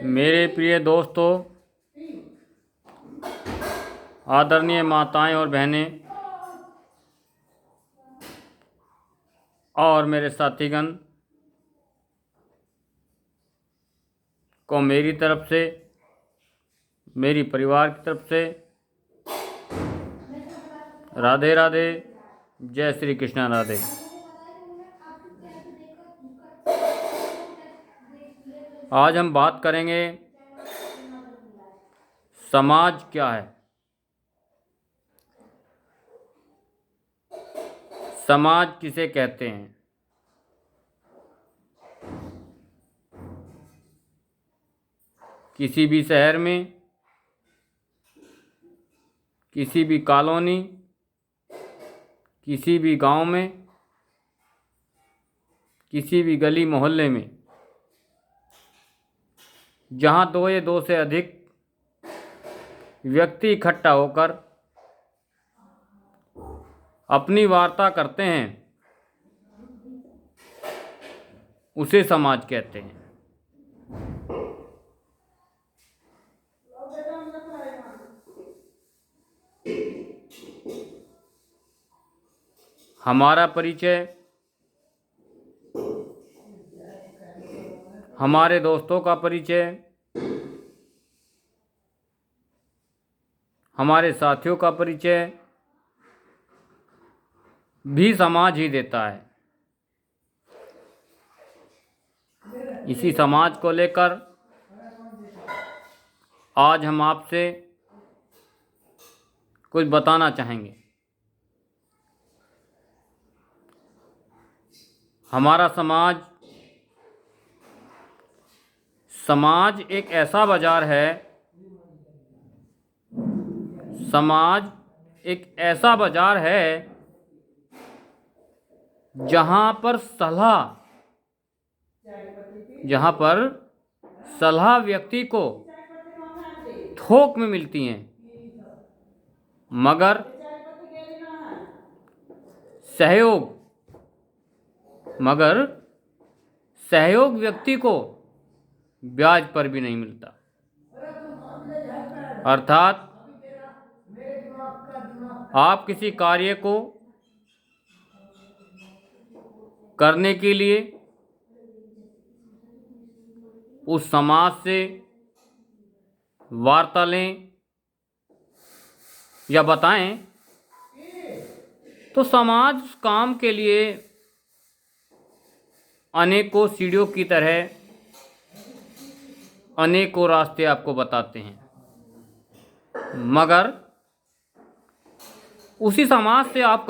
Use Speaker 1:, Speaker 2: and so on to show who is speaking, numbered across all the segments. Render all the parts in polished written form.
Speaker 1: मेरे प्रिय दोस्तों, आदरणीय माताएं और बहनें और मेरे साथीगण को मेरी तरफ से, मेरी परिवार की तरफ से राधे राधे, जय श्री कृष्णा राधे। आज हम बात करेंगे समाज क्या है। समाज किसे कहते हैं? किसी भी शहर में, किसी भी कॉलोनी, किसी भी गांव में, किसी भी गली मोहल्ले में जहां दो या दो से अधिक व्यक्ति इकट्ठा होकर अपनी वार्ता करते हैं, उसे समाज कहते हैं। हमारा परिचय हमारे दोस्तों का परिचय, हमारे साथियों का परिचय भी समाज ही देता है। इसी समाज को लेकर आज हम आपसे कुछ बताना चाहेंगे। हमारा समाज एक ऐसा बाजार है, समाज एक ऐसा बाजार है जहां पर सलाह व्यक्ति को थोक में मिलती हैं, मगर सहयोग व्यक्ति को ब्याज पर भी नहीं मिलता। अर्थात आप किसी कार्य को करने के लिए उस समाज से वार्ता लें या बताएं, तो समाज उस काम के लिए अनेकों सीढ़ियों की तरह अनेकों रास्ते आपको बताते हैं, मगर उसी समाज से आप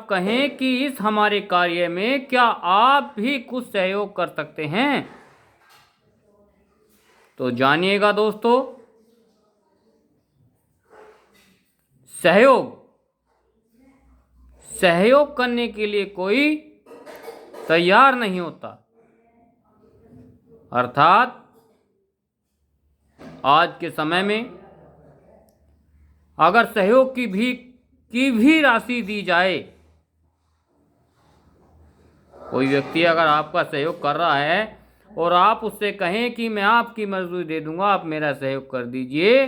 Speaker 1: कहें, कि इस हमारे कार्य में क्या आप भी कुछ सहयोग कर सकते हैं, तो जानिएगा दोस्तों, सहयोग करने के लिए कोई तैयार नहीं होता। अर्थात आज के समय में अगर सहयोग की भी राशि दी जाए, कोई व्यक्ति अगर आपका सहयोग कर रहा है और आप उससे कहें कि मैं आपकी मजदूरी दे दूंगा, आप मेरा सहयोग कर दीजिए,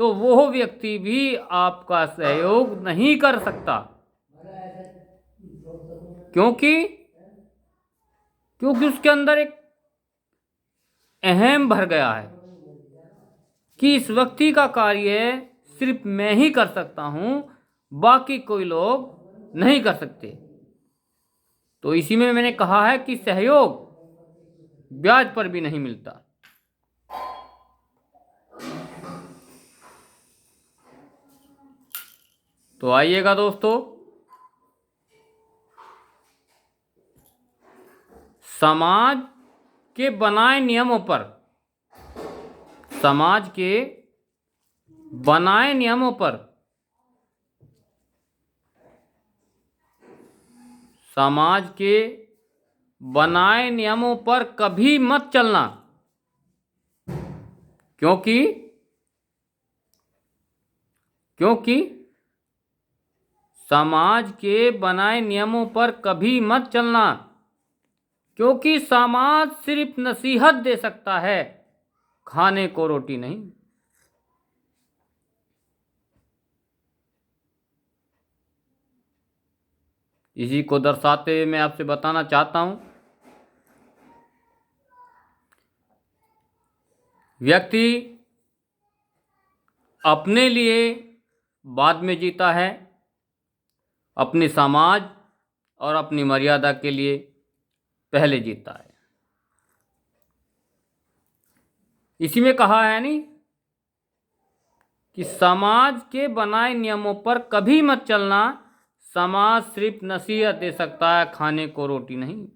Speaker 1: तो वो व्यक्ति भी आपका सहयोग नहीं कर सकता। क्योंकि उसके अंदर एक अहम भर गया है कि इस व्यक्ति का कार्य सिर्फ मैं ही कर सकता हूं, बाकी कोई लोग नहीं कर सकते। तो इसी में मैंने कहा है कि सहयोग ब्याज पर भी नहीं मिलता। तो आइएगा दोस्तों, समाज के बनाए नियमों पर समाज के बनाए नियमों पर कभी मत चलना, क्योंकि समाज के बनाए नियमों पर कभी मत चलना, क्योंकि समाज सिर्फ नसीहत दे सकता है, खाने को रोटी नहीं। इसी को दर्शाते हुए मैं आपसे बताना चाहता हूं, व्यक्ति अपने लिए बाद में जीता है, अपने समाज और अपनी मर्यादा के लिए पहले जीता है। इसी में कहा है नहीं कि समाज के बनाए नियमों पर कभी मत चलना, समाज सिर्फ नसीहत दे सकता है, खाने को रोटी नहीं।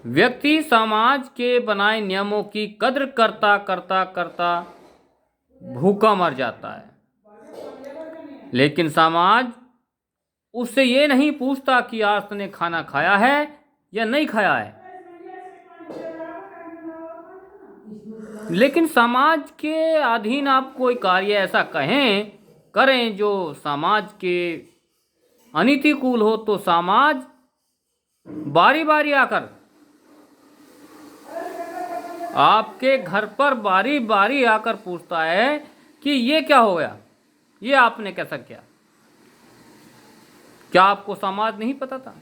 Speaker 1: व्यक्ति समाज के बनाए नियमों की कद्र करता करता करता भूखा मर जाता है, लेकिन समाज उससे ये नहीं पूछता कि आज तूने खाना खाया है या नहीं खाया है। लेकिन समाज के अधीन आप कोई कार्य ऐसा करें जो समाज के अनितिकूल हो, तो समाज बारी बारी आकर आपके घर पर बारी बारी आकर पूछता है कि ये क्या हो गया, ये आपने कैसा किया। क्या आपको समाज नहीं पता था?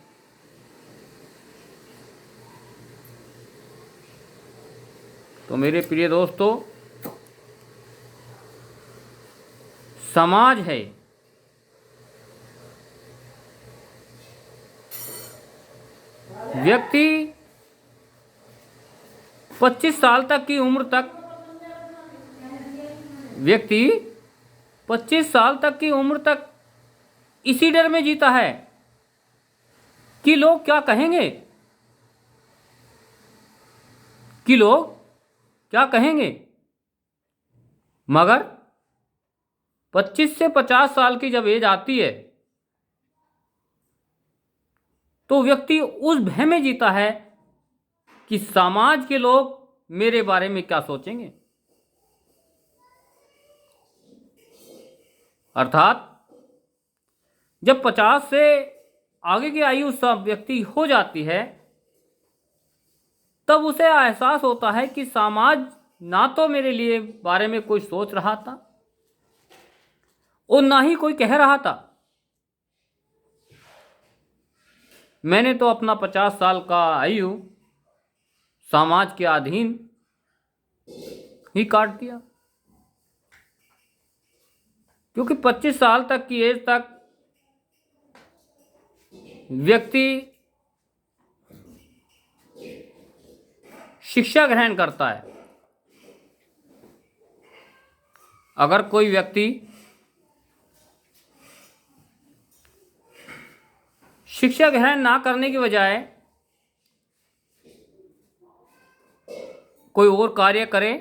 Speaker 1: तो मेरे प्रिय दोस्तों, समाज है व्यक्ति 25 साल तक की उम्र तक, व्यक्ति 25 साल तक की उम्र तक इसी डर में जीता है कि लोग क्या कहेंगे, कि लोग क्या कहेंगे। मगर 25 से 50 साल की जब एज आती है तो व्यक्ति उस भय में जीता है कि समाज के लोग मेरे बारे में क्या सोचेंगे। अर्थात जब 50 से आगे की आयु सब व्यक्ति हो जाती है, तब उसे एहसास होता है कि समाज ना तो मेरे लिए बारे में कोई सोच रहा था और ना ही कोई कह रहा था। मैंने तो अपना 50 साल का आयु समाज के अधीन ही काट दिया, क्योंकि 25 साल तक की एज तक व्यक्ति शिक्षा ग्रहण करता है। अगर कोई व्यक्ति शिक्षा ग्रहण ना करने की बजाय कोई और कार्य करे,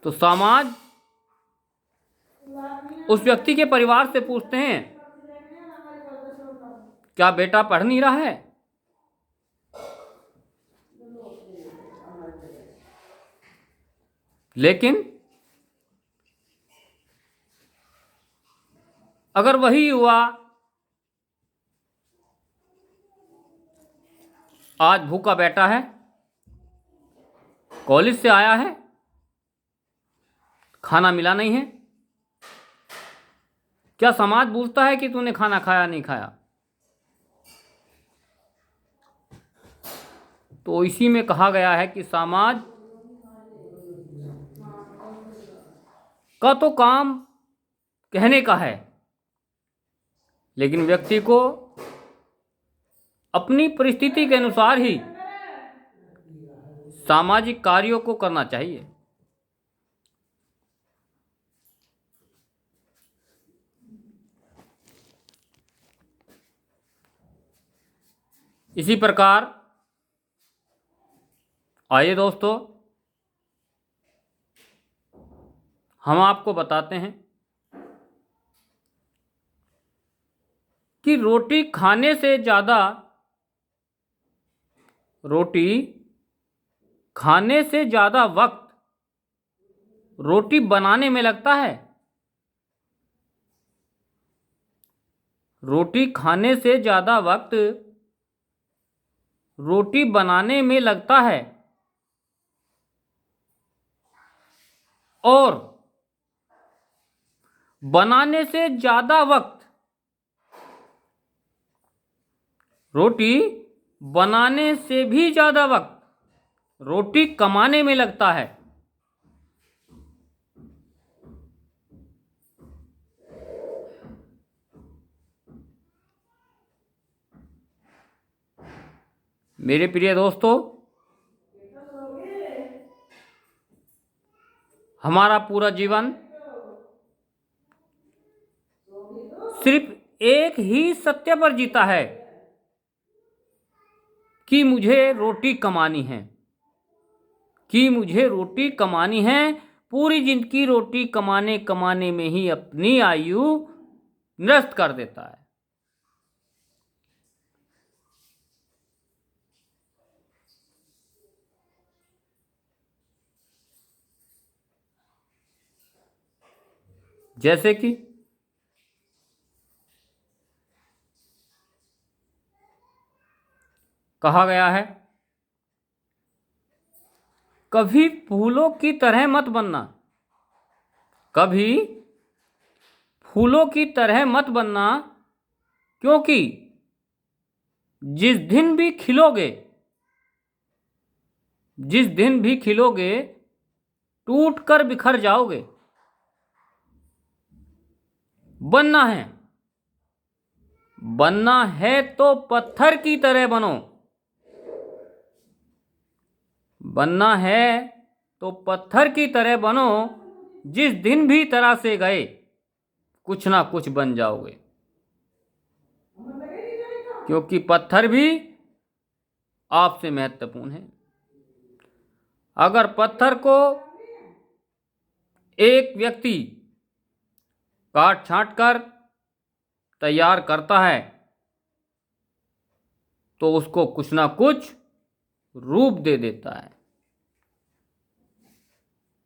Speaker 1: तो समाज उस व्यक्ति के परिवार से पूछते हैं, क्या बेटा पढ़ नहीं रहा है? लेकिन अगर वही युवा आज भूखा बैठा है, कॉलेज से आया है, खाना मिला नहीं है, क्या समाज पूछता है कि तूने खाना खाया नहीं खाया? तो इसी में कहा गया है कि समाज का तो काम कहने का है, लेकिन व्यक्ति को अपनी परिस्थिति के अनुसार ही सामाजिक कार्यों को करना चाहिए। इसी प्रकार आइए दोस्तों, हम आपको बताते हैं कि रोटी खाने से ज़्यादा, रोटी खाने से ज़्यादा वक्त रोटी बनाने में लगता है रोटी खाने से ज़्यादा वक्त रोटी बनाने में लगता है और बनाने से ज़्यादा वक्त रोटी बनाने से भी ज़्यादा वक्त रोटी कमाने में लगता है। मेरे प्रिय दोस्तों, हमारा पूरा जीवन सिर्फ एक ही सत्य पर जीता है कि मुझे रोटी कमानी है, कि मुझे रोटी कमानी है। पूरी जिंदगी रोटी कमाने कमाने में ही अपनी आयु नष्ट कर देता है। जैसे कि कहा गया है, कभी फूलों की तरह मत बनना, कभी फूलों की तरह मत बनना, क्योंकि जिस दिन भी खिलोगे, जिस दिन भी खिलोगे टूट कर बिखर जाओगे। बनना है, बनना है तो पत्थर की तरह बनो, बनना है तो पत्थर की तरह बनो। जिस दिन भी तरासे गए कुछ ना कुछ बन जाओगे, क्योंकि पत्थर भी आपसे महत्वपूर्ण है। अगर पत्थर को एक व्यक्ति काट छांट कर तैयार करता है तो उसको कुछ ना कुछ रूप दे देता है,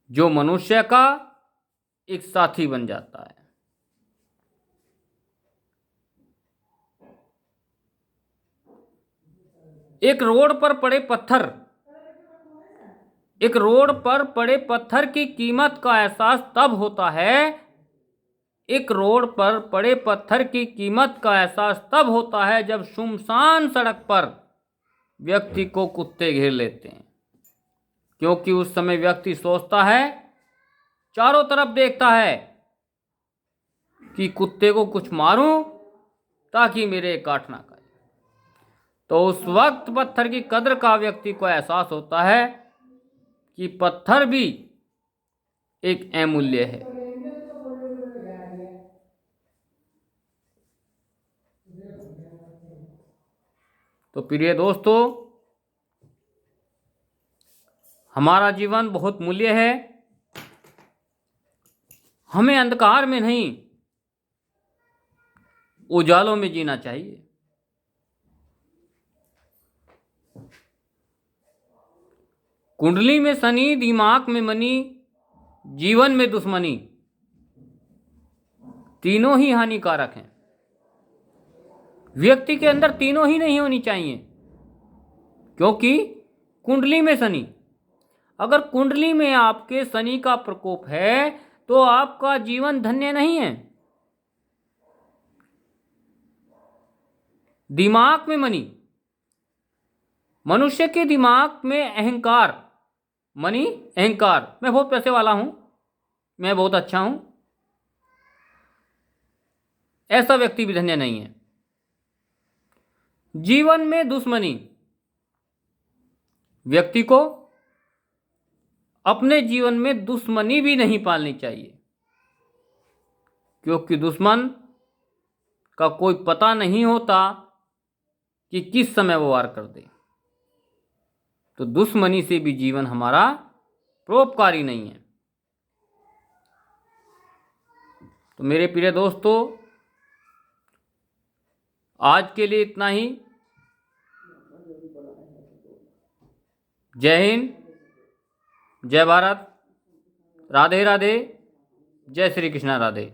Speaker 1: जो मनुष्य का एक साथी बन जाता है। एक रोड पर पड़े पत्थर, एक रोड पर पड़े पत्थर की कीमत का एहसास तब होता है, एक रोड पर पड़े पत्थर की कीमत का एहसास तब होता है जब सुनसान सड़क पर व्यक्ति को कुत्ते घेर लेते हैं। क्योंकि उस समय व्यक्ति सोचता है, चारों तरफ देखता है कि कुत्ते को कुछ मारूं ताकि मेरे काट ना खाए। तो उस वक्त पत्थर की कद्र का व्यक्ति को एहसास होता है कि पत्थर भी एक अमूल्य है। तो प्रिय दोस्तों, हमारा जीवन बहुत मूल्य है। हमें अंधकार में नहीं, उजालों में जीना चाहिए। कुंडली में शनि, दिमाग में मनी, जीवन में दुश्मनी, तीनों ही हानिकारक हैं। व्यक्ति के अंदर तीनों ही नहीं होनी चाहिए, क्योंकि कुंडली में शनि, अगर कुंडली में आपके शनि का प्रकोप है तो आपका जीवन धन्य नहीं है। दिमाग में मनी, मनुष्य के दिमाग में अहंकार, मनी अहंकार, मैं बहुत पैसे वाला हूं, मैं बहुत अच्छा हूं, ऐसा व्यक्ति भी धन्य नहीं है। जीवन में दुश्मनी, व्यक्ति को अपने जीवन में दुश्मनी भी नहीं पालनी चाहिए, क्योंकि दुश्मन का कोई पता नहीं होता कि किस समय वो वार कर दे। तो दुश्मनी से भी जीवन हमारा परोपकारी नहीं है। तो मेरे प्रिय दोस्तों, आज के लिए इतना ही। जय हिंद, जय भारत, राधे राधे, जय श्री कृष्णा राधे।